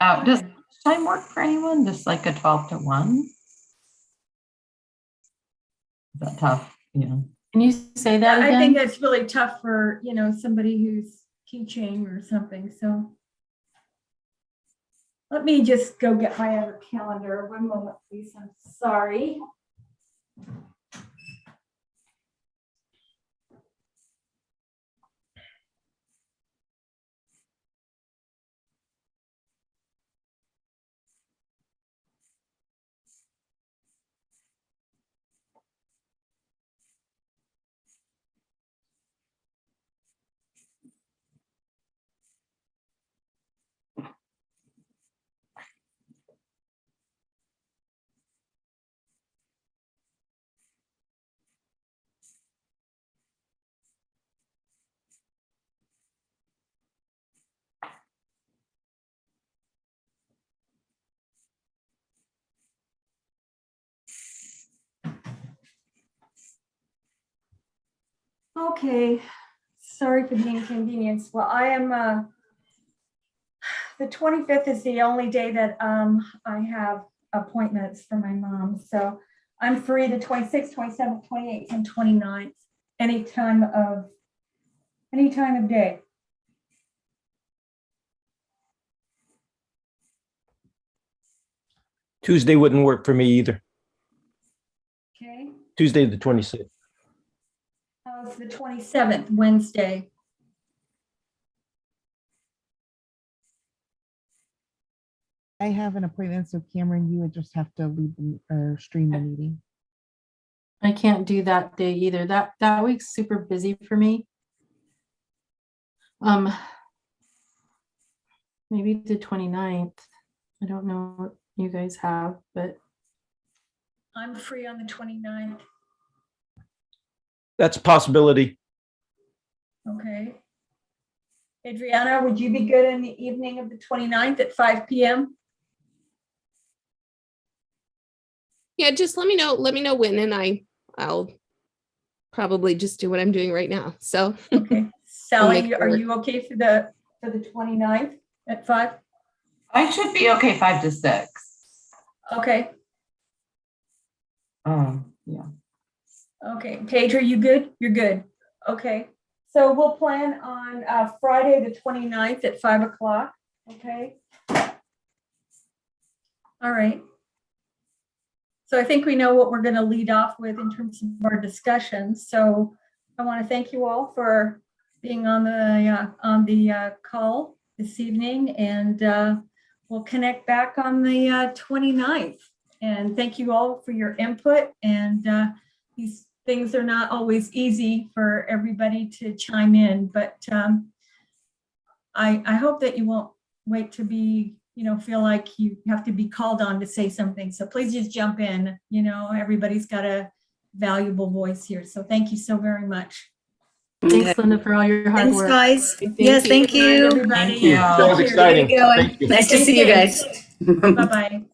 out? Does time work for anyone? Just like a 12 to 1? Is that tough? Yeah. Can you say that I again? think that's really tough for, you know, somebody who's keychain or something, so. Let me just go get my other calendar. One moment, please. I'm sorry. Okay, sorry for the inconvenience. Well, I am, the 25th is the only day that I have appointments for my mom. So I'm free the 26th, 27th, 28th, and 29th, any time of day. Tuesday wouldn't work for me either. Okay, Tuesday, the 26th. how's the 27th, Wednesday? I have an appointment, so Cameron, you would just have to leave or stream the meeting. I can't do that day either. That week's super busy for me. Maybe the 29th. I don't know what you guys have, but I'm free on the 29th. That's a possibility. Okay. Adriana, would you be good in the evening of the 29th at 5 p.m.? Yeah, just let me know when, and I'll probably just do what I'm doing right now. So Okay. Sally, make it are work. you okay for the 29th at 5? I should be okay 5 to 6. Okay. Yeah. Okay. Paige, are you good? You're good. Okay. So we'll plan on Friday, the 29th at 5 o'clock. Okay. All right. So I think we know what we're going to lead off with in terms of our discussion. So I want to thank you all for being on the call this evening, and we'll connect back on the 29th. And thank you all for your input. And these things are not always easy for everybody to chime in, but I hope that you won't wait to be, feel like you have to be called on to say something. So please just jump in. Everybody's got a valuable voice here. So thank you so very much. thanks, Linda, for all your hard Thanks, work. guys. Thank Yes, you. thank Good night, you. everybody. Thank you. That was Cheers. exciting. Going. Thank you. Nice to see you guys. Bye-bye.